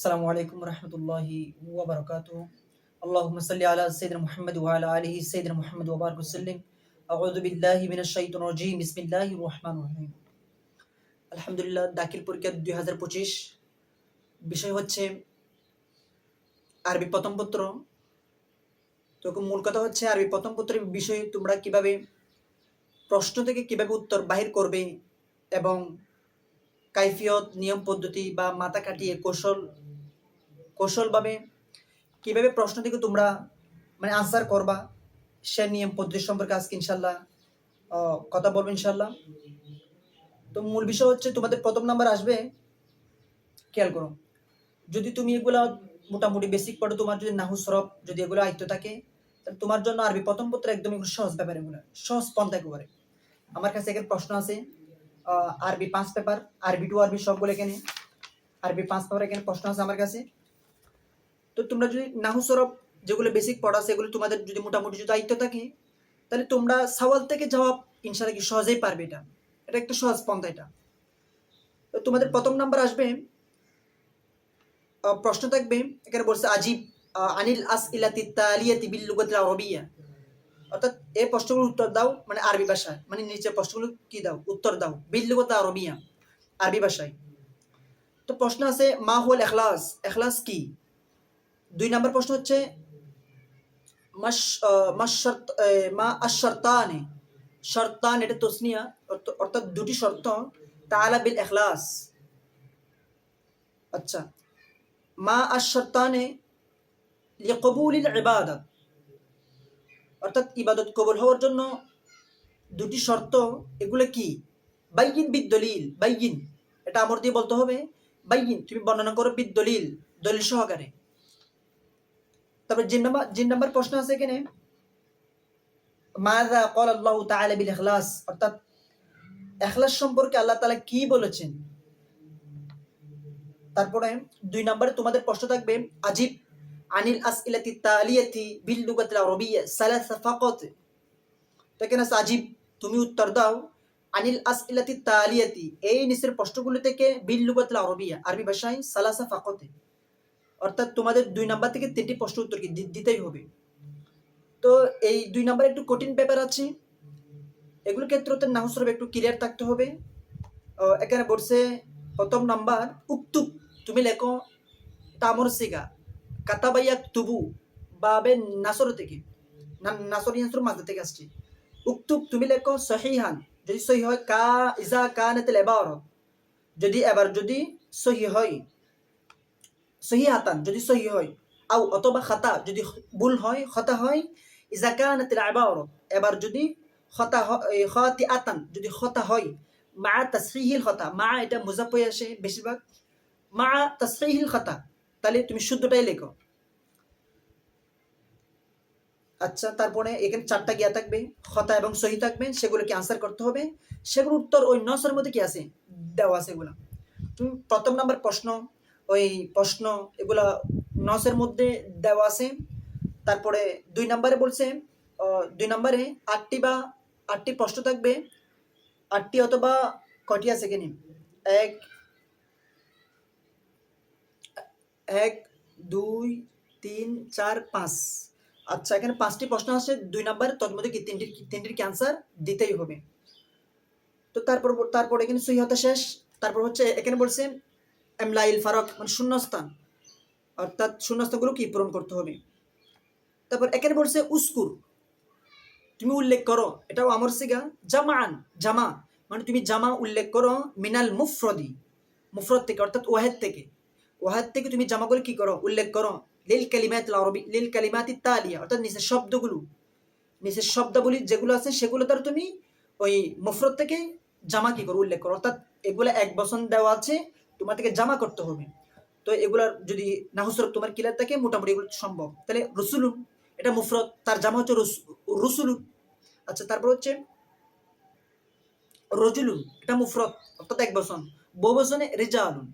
আসসালামু আলাইকুম রহমতুল্লাহি ওয়া বারাকাতুহু। আল্লাহুম্মা সাল্লি আলা সাইয়্যিদিনা মুহাম্মদ ওয়া আলা আলিহি সাইয়্যিদিনা মুহাম্মদ ওয়া বারিক ওয়াসাল্লিম। আউযু বিল্লাহি মিনাশ শাইতানির রাজীম। বিসমিল্লাহির রহমানির রহিম। আলহামদুলিল্লাহ, দাখিল পরীক্ষা 2025 বিষয় হচ্ছে আরবি প্রথম পত্র। তো মূল কথা হচ্ছে আরবি প্রথম পত্রের বিষয়ে তোমরা কিভাবে প্রশ্ন থেকে কিভাবে উত্তর বাহির করবে এবং কাইফিয়ত, নিয়ম পদ্ধতি বা মাথা খাটিয়ে কৌশলভাবে কিভাবে প্রশ্ন থেকে তোমরা আনসার করবা, সে নিয়ম পদ্ধতি সম্পর্কে আজকে ইনশাল্লাহ কথা বলবো ইনশাল্লাহ। তো মূল বিষয় হচ্ছে তোমাদের প্রথম নাম্বার আসবে, খেয়াল করো। যদি তুমি এগুলা মোটামুটি বেসিক পড়ো, তোমার যদি নাহু সরফ যদি এগুলো আয়ত্ত থাকে, তাহলে তোমার জন্য আরবি প্রথম পত্র একদম সহজ ব্যাপার, এগুলো সহজ পন্থা একেবারে। আমার কাছে এখানে প্রশ্ন আছে আরবি 5 পেপার, আরবি টু আরবি সবগুলো এখানে, আরবি 5 পেপার এখানে প্রশ্ন আছে আমার কাছে। তো তোমরা যদি নাহু সরফ যেগুলো বেসিক পড়া সেগুলো তোমাদের যদি মোটামুটি যদি আয়ত্ত থাকে, তাহলে তোমরা সওয়াল থেকে জবাব ইনশাআল্লাহ কি সহজেই পারবে। এটা এটা একটা সহজ পন্থা। এটা তো তোমাদের প্রথম নাম্বার আসবে, প্রশ্ন থাকবে এখানে বলছে আজিব আনিল আসইলাতি তালিয়াতি বিল লুগাতিল আরবিয়্যা, অর্থাৎ এই প্রশ্নগুলোর উত্তর দাও আরবি ভাষায়, নিচে প্রশ্নগুলো কি দাও উত্তর দাও বিল লুগাতিল আরবিয়্যা, আরবি ভাষায়। তো প্রশ্ন আছে মা হুয়াল ইখলাস, ইখলাস কি। 2 নাম্বার প্রশ্ন হচ্ছে মাস মাস শর্ত মা আশ-শর্তানে, শর্তান এটা তসনিয়া, অর্থাৎ দুটি শর্ত তাআলা বিল ইখলাস। আচ্ছা, মা আশ-শর্তানে লিকবুলিল ইবাদত, অর্থাৎ ইবাদত কবুল হওয়ার জন্য দুটি শর্ত, এগুলো কি। বাইয়িন বিদ-দলিল, বাইয়িন এটা আমর দিয়ে বলতে হবে, বাইয়িন তুমি বর্ণনা করো বিদ-দলিল, দলিল সহকারে। তারপর জিন নাম্বার প্রশ্ন আছে এখানে মাযা ক্বালা আল্লাহু তাআলা বিল ইখলাস, অর্থাৎ ইখলাস সম্পর্কে আল্লাহ তাআলা কি বলেছেন। তারপরে 2 নম্বরে তোমাদের প্রশ্ন থাকবে আজিব আনিল আসইলাতি তালিয়াতি বিল লুগাতিল আরবিয়্যা সালাসা ফাকাত। তো এখানে আছে আজিব তুমি উত্তর দাও আনিল আসইলাতি তালিয়াতি এই নিচের প্রশ্নগুলো থেকে বিল লুগাতিল আরবিয়্যা আরবি ভাষায় সালাসা ফাকাতে, অর্থাৎ তোমাদের 2 নাম্বার থেকে 3টি প্রশ্ন উত্তর দিতেই হবে। তো এই 2 নাম্বার একটু কঠিন পেপার আছে, এগুলোর ক্ষেত্রে তো নাহু সরফ একটু ক্লিয়ার থাকতে হবে। এখানে বলছে প্রথম নাম্বার উক্তুব, তুমি লেখো তামর সিগা কাতাবাইয়া তুবু বাবে নাসর থেকে, নাসর ইয়াসর মাঝে থেকে আসছে। উক্তুব তুমি লেখো সহিহান, যদি সহি হয় কা ইজা কানাতিল ইবারা, যদি এবার যদি সহি হয়, সহিহাতান যদি সহি হয়, আও অথবা খাতা যদি ভুল হয়, খাতা হয়, ইজা কানাতিল ইবারা এবার যদি খাতা খাতিআতান যদি খাতা হয়, মা তাসহিহিল খাতা, মা এটা মুজাফ হয়ে আসে বেশিরভাগ, মা তাসহিহিল খাতা, তাহলে তুমি শুদ্ধটাই লেখো। আচ্ছা, তারপরে এখানে 4টা গিয়া থাকবে, খতা এবং সহি থাকবে, সেগুলোকে আনসার করতে হবে। সেগুলোর উত্তর ওই নসের মধ্যে কি আছে দেওয়া আছে এগুলা। তুমি প্রথম নাম্বার প্রশ্ন, ওই প্রশ্ন এগুলা নসের মধ্যে দেওয়া আছে। তারপরে 2 নাম্বারে বলছে 2 নাম্বারে 8টি প্রশ্ন থাকবে, 8টি অথবা কয়টি আছে এখানে, এক এক 2 3 4 5। আচ্ছা, এখানে 5টি প্রশ্ন আছে 2 নাম্বারে, তোর মধ্যে কি তিনটির কি আনসার দিতেই হবে। তো তারপর এখানে সহিহতা শেষ। তারপর হচ্ছে এখানে বলছে এমলাইল ফারাক শূন্যস্থান, অর্থাৎ শূন্যস্থানগুলো কি পূরণ করতে হবে। তারপর এখানে বলছে উস্কুর, তুমি উল্লেখ করো, এটাও আমর সিগা জামান, জামা তুমি জামা উল্লেখ করো মিনাল মুফরদি, মুফরদ থেকে অর্থাৎ ওয়াহেদ থেকে, ওয়াহেদ থেকে তুমি জামাগুলো কি করো উল্লেখ করো লিল কালিমাতিল আরবি লিল কালিমাতিত তালিয়া, অর্থাৎ নিচের শব্দগুলো, নিচের শব্দাবলী যেগুলো আছে সেগুলো দ্বারা তুমি ওই মুফরদ থেকে জামা কি করো উল্লেখ করো, অর্থাৎ এগুলো এক বচন দেওয়া আছে, তোমার থেকে জামা করতে হবে। তো এগুলার যদি নাহুসরফ তোমার ক্লিয়ার থাকে মোটামুটি এগুলো সম্ভব। তাহলে রসুলুন এটা মুফরদ, তার জামা হচ্ছে রসুলুন। আচ্ছা, তারপর হচ্ছে রজুলুন এটা মুফরদ অর্থাৎ এক বচন, বহু বচনে রিজালুন,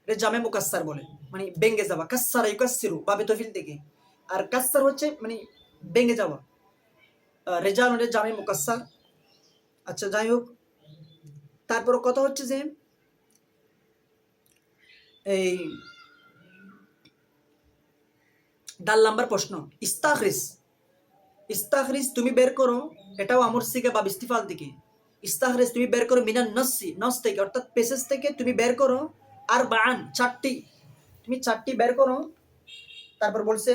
এটা জামে মুকাসসার বলে, বেঙ্গে যাওয়া, কাসসারা ইউকাসসিরু বাবে তফিল থেকে, আর কাসসার হচ্ছে বেঙ্গে যাওয়া, রিজালুন এর জামে মুকাসসার। আচ্ছা, যাই হোক, তারপর কথা হচ্ছে যে এই ডাল নাম্বার প্রশ্ন, ইস্তাখরিজ। ইস্তাখরিজ তুমি বের করো, এটাও আমর সিগা বা ইস্তিফাল দিকে। ইস্তাখরিজ তুমি বের করো মিনান নসি, নস থেকে অর্থাৎ পেসেজ থেকে তুমি বের করো আর বান চারটি, তুমি চারটি বের করো। তারপর বলছে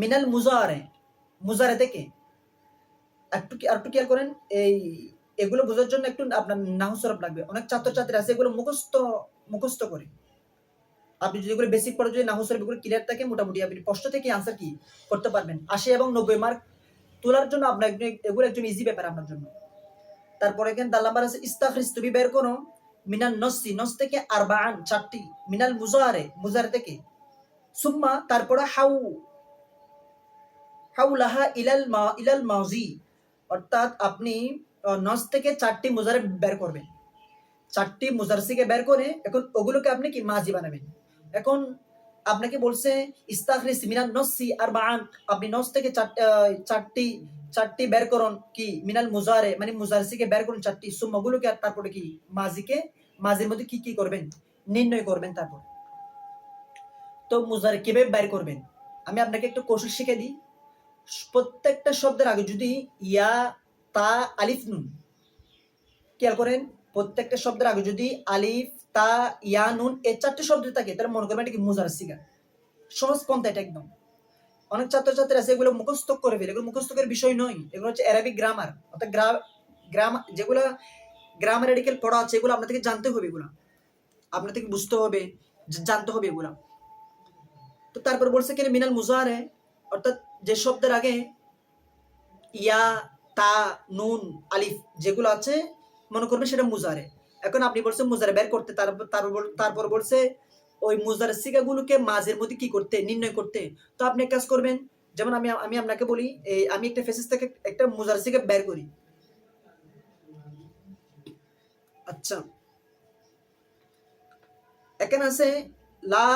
মিনাল মুজারে, মুজারে থেকে। একটু খেয়াল করেন, এগুলো বোঝার জন্য একটু আপনার নাহু সরফ লাগবে। অনেক ছাত্রছাত্রী আছে এগুলো মুখস্থ করে। আপনি যদি এগুলো বেসিক পড়ে যদি নাহু সরফ এগুলো ক্লিয়ার থাকে, মোটামুটি আপনি প্রশ্ন থেকে আনসার কি করতে পারবেন। 80 এবং 90 মার্ক তোলার জন্য আপনার এগুলো একজন ইজি ব্যাপার আপনার জন্য। তারপরে এখানে দাল নাম্বার আছে ইস্তাখরিজ তুমি বের করো মিনাল নসি, নস থেকে আরবাআন চারটি, মিনাল মুজারে, মুজারে থেকে, সুম্মা তারপরে হাউলাহা ইলাল মাজি, অর্থাৎ আপনি নস থেকে চারটি মুজারে বের করবেন। চারটি মুজারসিকে বের করে এখন ওগুলোকে আপনি কি মাজি বানাবেন। এখন আপনাকে বলছে ইস্তাখরিজ মিনাল নসি আরবাআন, আপনি নস থেকে চারটি বের করুন কি মিনাল মুজারে, মানে মুজারসিকে বের করুন চারটি, সুম্মা গুলোকে আর তারপরে কি মাজির মধ্যে কি করবেন, নির্ণয় করবেন। তারপর তো মুজারে কিভাবে বের করবেন আমি আপনাকে একটু কৌশল শিখে দিই। প্রত্যেকটা শব্দের আগে যদি ইয়া, তা, আলিফ, নুন, খেয়াল করেন, প্রত্যেকটা শব্দের আগে যদি আলিফ, তা, ইয়া, নুন এই চারটি শব্দ থাকে তাহলে মনে করবেন এটা কি মুজার সিগা। সহজ পন্থা এটা একদম। অনেক ছাত্রছাত্রী আছে এগুলো মুখস্থ করে ফেলে, এগুলো মুখস্থ করার বিষয় নয়, এগুলো হচ্ছে অ্যারাবিক গ্রামার, অর্থাৎ গ্রামার যেগুলো গ্রামারিক্যাল পড়া আছে এগুলো আপনাদেরকে জানতে হবে, এগুলো আপনাদেরকে বুঝতে হবে, জানতে হবে এগুলো। তো তারপর বলছে কি মিনাল মুজারে, অর্থাৎ যে শব্দের আগে ইয়া, তা, নুন, আলিফ যেগুলো আছে মনে করবেন সেটা মুজারে। এখন আপনি বলছেন মুজারে বের করতে, তারপর বলছে ওই মুজারে সিগাগুলোকে মাঝের মধ্যে কি করতে, নির্ণয় করতে। তো আপনি এক কাজ করবেন, যেমন আমি আপনাকে বলি, আমি একটা ফেসেস থেকে একটা মুজারে সিগা বের করি। আচ্ছা, এখানে আছে লা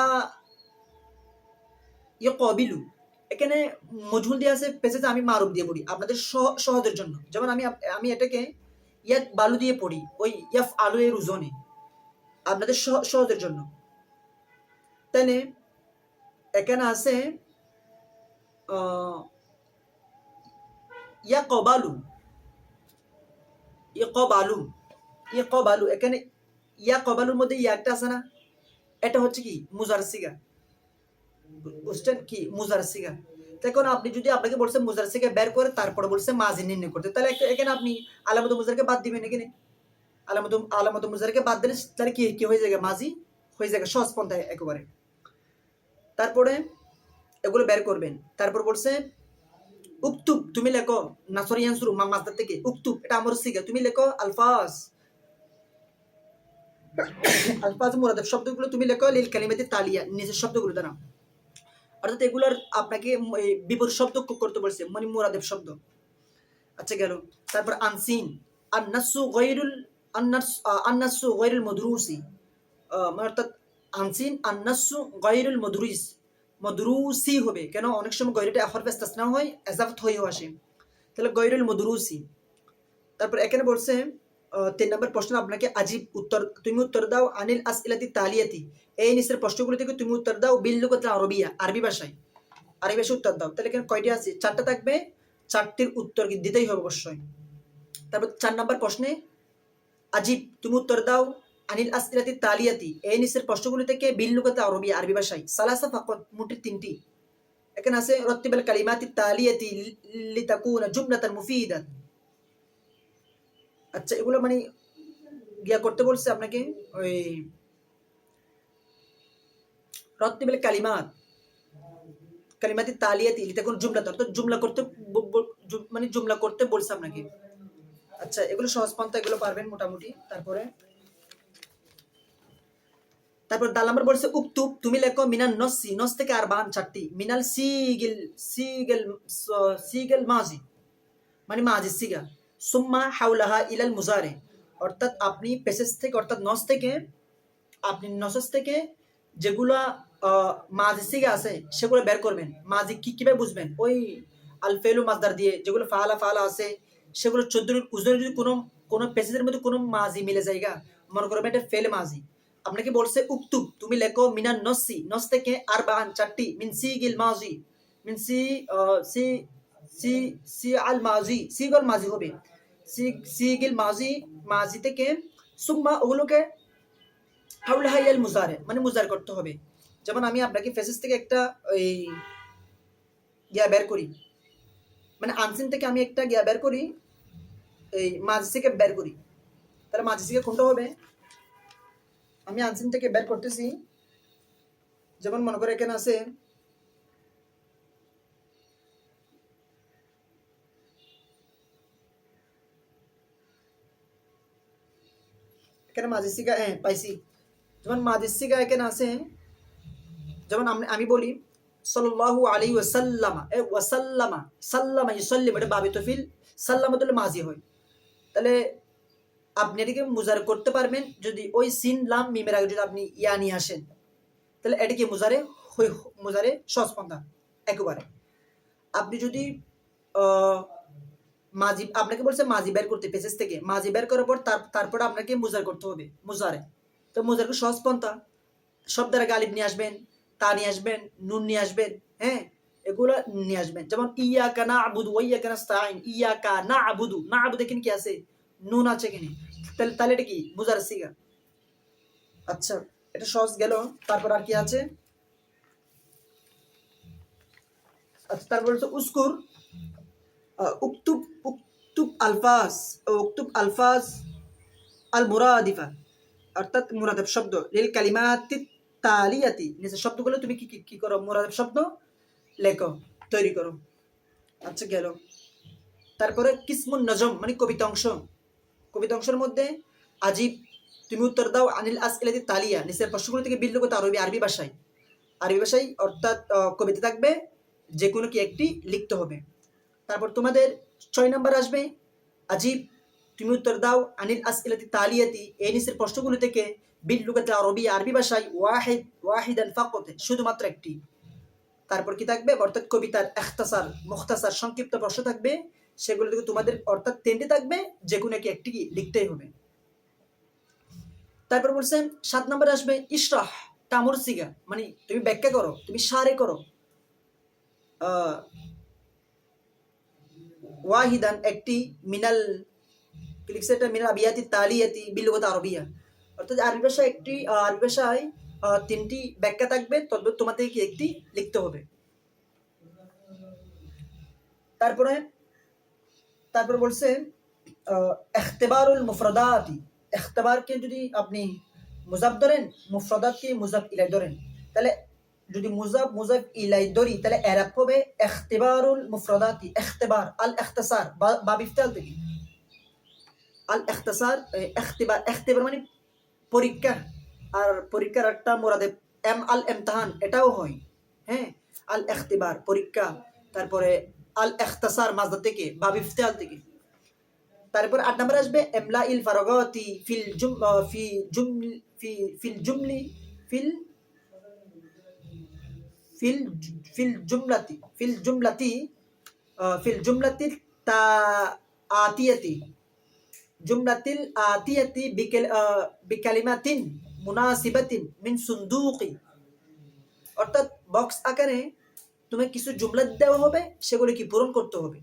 ইয়াকাবিলু, এখানে মজহুল দিয়ে আছে, পেছেতে আমি মারুফ দিয়ে পড়ি আপনাদের সহজের জন্য। যেমন আমি এটাকে ইয়াত বালু দিয়ে পড়ি, ওই ইয়াফ আলু এর ওজনে, আপনাদের সহজের জন্য। তাহলে এখানে আছে ইয়াকাবালু, ইয়াকাবালু, এখানে ইয়াকাবালুর মধ্যে ইয়াটা আছে না, এটা হচ্ছে কি মুজার সিগা, বুঝছেন কি মুজার সিগা। এখন আপনি যদি আপনাকে বলছে মুজার সিগা বের করে তারপরে বলছে মাজি নির্ণয় করতে, তাহলে এখানে আপনি আলামত মুজারকে বাদ দিবেন। এখানে আলামত মুজারকে বাদ দিলে তাহলে কি হয়ে যায়, মাজি হয়ে যায়, সহজ পন্থায় একেবারে। তারপরে এগুলো বের করবেন। তারপর বলছে উক্তুব, তুমি লেখো নাসরিয়ান শুরু মাসদার থেকে, উক্তুব এটা আমর সিগা, তুমি লেখো আলফাজ মুরাদাফ শব্দগুলো তুমি লেখো লিল কালিমাতি তালিয়া, নিচের শব্দগুলো দ্বারা, অর্থাৎ এগুলোর আপনাকে বিপরীত শব্দ করতে বলছে, মানে মুরাদেব শব্দ। আচ্ছা গেল। তারপর আনসিন, আন্নাসু গায়রুল মদরুসি, অর্থাৎ আনসিন আন্নাসু গায়রুল মদরুসি হবে কেন, অনেক সময় গয়রুটা হরফ ইস্তিসনা হয়, ইজাফত হয়েও আসে, তাহলে গায়রুল মদরুসি। তারপর এখানে বলছে 3 নম্বর প্রশ্ন আপনাকে আজিব, তুমি উত্তর দাও আনিল আসইলাতি তালিয়াতি, এই নিচের প্রশ্নগুলো থেকে তুমি উত্তর দাও বিল লুগাতিল আরবিয়া, আরবি ভাষায় উত্তর দাও। তাহলে এখানে কয়টি আছে, 4টা থাকবে, 4টির উত্তর দিতেই হবে অবশ্যই। তারপর 4 নম্বর প্রশ্নে আজিব, তুমি উত্তর দাও আনিল আসইলাতি তালিয়াতি, এই নিচের প্রশ্নগুলো থেকে বিল লুগাতিল আরবিয়া, আরবি ভাষায়, সালাসা ফাকাত, মোট 3টি। এখানে আছে রত্তিবাল কালিমাতি তালিয়াতি লিতাকুনা জুমলাতান মুফিদাত। আচ্ছা, এগুলো মানে গিয়া করতে বলছে আপনাকে, ওই রত্তিবাল কালিমাতি তালিয়াতি লিতাকুনা জুমলাতান, তো জুমলা করতে বলছে আপনাকে। আচ্ছা, এগুলো সহজ পন্থা, এগুলো পারবেন মোটামুটি। তারপর দাল নাম্বার বলছে উক্তুব, তুমি লেখো মিনাল নসি, নস থেকে আরবান 4টি, মিনাল সিগিল মাজি, মানে মাজি সিগা, সুম্মা হাউলাহা ইলাল মুজারে, অর্থাৎ আপনি পেসেস থেকে, অর্থাৎ নসেস থেকে যেগুলো মাজি সিগা আছে সেগুলো বের করবেন। মাজি কিভাবে বুঝবেন, ওই আল ফেলু মাজদার দিয়ে, যেগুলো ফালা আছে সেগুলো 14 উজনের যদি কোনো পেসেজের মধ্যে কোনো মাজি মিলে জায়গা, মনে করবেন এটা ফেল মাজি, আপনাকে বলছে উক্তুব, তুমি লেখো মিনান নসি, নস থেকে আরবাআন, চারটি, মিন সিগিল মাজি, মিন সি সি সি সি আল মাজি, সিগল মাজি হবে, সিগিল মাজি, মাজি থেকে সুম্মা ওগুলোকে হাউলা হাইয়াল মুজারে, মানে মুজার করতে হবে। যেমন আমি আপনাকে ফেসেস থেকে একটা ওই গিয়া বের করি, মানে আনসিন থেকে আমি একটা গিয়া বের করি, এই মাঝি থেকে বের করি, তাহলে মাঝি থেকে কোনটা হবে? আমি আনসিন থেকে বের করতেছি, যেমন মনে করে এখানে আছে এখানে মাঝি সিগা, হ্যাঁ পাইছি। যেমন মাঝি সিগা এখানে আছে, যেমন আমি বলি সাল্লাল্লাহু আলাইহি ওয়াসাল্লামা, ওয়াসাল্লামা, সাল্লামা ইউসাল্লিম, এটা বাবে তফিল, সাল্লামা তাহলে মাঝি হয়। তাহলে আপনি এটাকে মুজারে করতে পারবেন যদি ওই সিন লাম মিমের আগে যদি আপনি ইয়া নিয়ে আসেন, তাহলে এটাকে মুজারে মুজারে সস্পন্দা একেবারে। আপনি যদি মাঝি, আপনাকে বলছে মাঝি বের করতে পেসেস থেকে, মাঝি বের করার পর তারপরে আপনাকে মুজার করতে হবে মুজারে। তো মুজারকে সস্পন্দা, শব্দের আগে আলিফ নিয়ে আসবেন, তা নিয়ে আসবেন, নুন নিয়ে আসবেন, হ্যাঁ এগুলো নিয়ে আসবেন। যেমন ইয়াকা না'বুদু ওয়া ইয়াকা নাস্তাইন, ইয়াকা না'বুদু, না'বুদু এখানে কি আছে? নুন আছে এখানে, তাহলে এটা কি মুজার সিগা। আচ্ছা, এটা সহজ গেল। তারপর আর কি আছে? আচ্ছা, তারপর হচ্ছে উস্কুর, উক্তুব, উক্তুব আলফাজ, উক্তুব আলফাজ আল মুরাদিফা, অর্থাৎ মুরাদাফ শব্দ, লিল কালিমাতি তালিয়াতি, নিচের শব্দগুলো তুমি কি কি করো? মুরাদাফ শব্দ লেখো, তৈরি করো। আচ্ছা গেল। তারপরে কিসমুন নজম, মানে কবিতা অংশ। কবিতা অংশের মধ্যে আজিব, তুমি উত্তর দাও আনিল আসইলাতি তালিয়া, নিচের প্রশ্নগুলো থেকে বিল লুগাত আরবি, আরবি ভাষায়, আরবি ভাষায় অর্থাৎ কবিতা থাকবে, যে কোনো কি একটি লিখতে হবে। তারপর তোমাদের 6 নাম্বার আসবে আজিব, তুমি উত্তর দাও আনিল আসইলাতি তালিয়াতি, এই নিচের প্রশ্নগুলো থেকে বিল লুগাত আরবি, আরবি ভাষায় ওয়াহিদান ফাকাত, শুধুমাত্র একটি। তারপর কি থাকবে? অর্থাৎ কবিতার ইখতাসার, মুখতাসার, সংক্ষিপ্ত প্রশ্ন থাকবে, সেগুলো থেকে তোমাদের অর্থাৎ 3টি থাকবে, যে কোনো একটি লিখতেই হবে। তারপর বলছেন 7 নম্বরে আসবে ইশরাহ, তামর সিগা, মানে তুমি ব্যাখ্যা করো, তুমি সারে করো, ওয়াহিদান একটি, মিনাল লিখছে এটা মিনাল আবিয়াতি তালিয়াতি বিল লুগাত আরবিয়া, অর্থাৎ আরবি ভাষায় একটি, আরবি ভাষায় 3টি ব্যাখ্যা থাকবে, তদ্ভুত তোমাদের কি একটি লিখতে হবে। তারপরে তারপর বলছে ইখতিবারুল মুফরাদাতি, ইখতিবারকে যদি আপনি মুজাফ ধরেন, মুফরাদাতকে মুজাফ ইলাই ধরেন, তাহলে যদি মুজাফ ইলাই ধরি, তাহলে এরাব হবে ইখতিবারুল মুফরাদাতি, ইখতিবার আল ইখতিসার, বাব ইফতাল থেকে আল ইখতিসার, ইখতিবার, ইখতিবার মানে পরীক্ষা, আর পরীক্ষার একটা মুরাদে আল ইমতিহান, এটাও হয়, হ্যাঁ আল ইখতিবার পরীক্ষা। তারপরে আল ইখতিসার মাজদা থেকে, বাব ইফতাল থেকে। তারপর 8 নম্বর আসবে ইমলা ইল ফারাগাতি ফিল জুম ফি জুম ফি ফিল জুমলি ফিল ফিল ফিল জুমলাতি ফিল জুমলাতি ফিল জুমলাতি তা আতিয়াতি, জুমলাতিল আতিয়াতি বিকালিমাতিন মুনাসিবাতিন মিন সুন্দুকি, অর্থাৎ বক্স আকারে তুমি কিছু জুমলা দেওয়া হবে, সেগুলো কি পূরণ করতে হবে।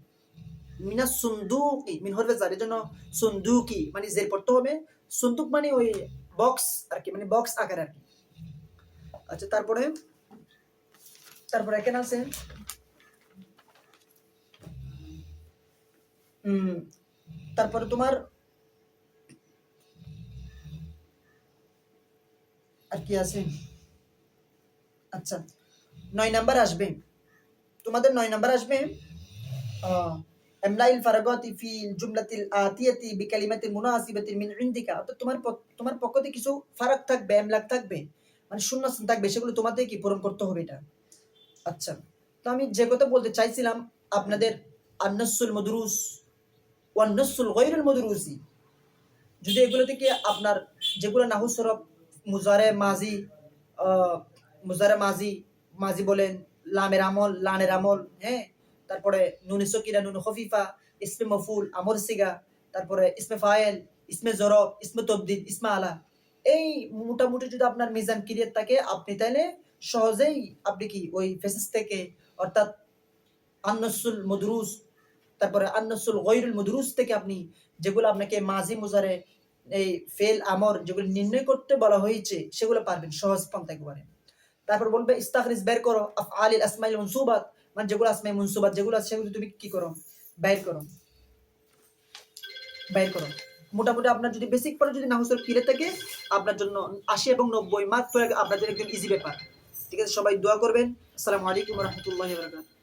মিনা সুন্দুকি, মিন হরফে জারের জন্য সুন্দুকি মানে জের পড়তে হবে, সুন্দুক মানে ওই বক্স আর কি, মানে বক্স আকার আর কি। আচ্ছা, তারপরে এখানে আছে তারপরে তোমার আর কি আছে? আচ্ছা, 9 নাম্বার আসবে তোমাদের, 9 নাম্বার আসবে ইমলাইল ফারাগাতি ফিল জুমলাতিল আতিয়াতি বিকালিমাতিন মুনাসিবাতিন মিন ইনদিকা, অর্থাৎ তোমার পক্ষ থেকে কিছু ফারাক থাকবে, ইমলাক থাকবে, মানে শূন্যস্থান থাকবে, সেগুলো তোমাদের কি পূরণ করতে হবে এটা। আচ্ছা, তো আমি যে কথা বলতে চাইছিলাম আপনাদের আন-নাসুল মাদরুস ওয়ান নাসুল গায়রুল মাদরুসি, যদি এগুলো থেকে আপনার যেগুলো নাহু সরফ, মুজারে মাজি, মুজারে মাজি, মাজি বলেন, লামের আমল, লানের আমল, হ্যাঁ তারপরে নুনে সকিরা, নুনে খফিফা, ইসমে মফুল, আমর সিগা, তারপরে ইসমে ফায়েল, ইসমে জরব, ইসমে তবদিল, ইসমে আলা, এই মোটামুটি যদি আপনার মিজান ক্লিয়ার থাকে, আপনি তাইলে সহজেই আপনি কি ওই ফেসেস থেকে, অর্থাৎ আন্নাসুল মদরুস, তারপরে আন্নাসুল গৈরুল মদরুস থেকে আপনি যেগুলো আপনাকে মাজি মুজারে এই ফেল আমর যেগুলো নির্ণয় করতে বলা হয়েছে সেগুলো পারবেন সহজ পন্থা একেবারে। তারপর বলবে ইস্তাখরিজ বের করো আফআলিল আসমাইল মনসুবাত, মানে যেগুলো আসমাই মনসুবাত যেগুলো আছে সেগুলো তুমি কি করো, বের করো, বের করো। মোটামুটি আপনার যদি বেসিক পড়া যদি নাহসুল ক্লিয়ার থাকে, আপনার জন্য 80 এবং 90 মার্ক তো আপনার জন্য একদম ইজি ব্যাপার। ঠিক আছে, সবাই দোয়া করবেন। আসসালামু আলাইকুম ওয়া রাহমাতুল্লাহি ওয়া বারাকাতুহু।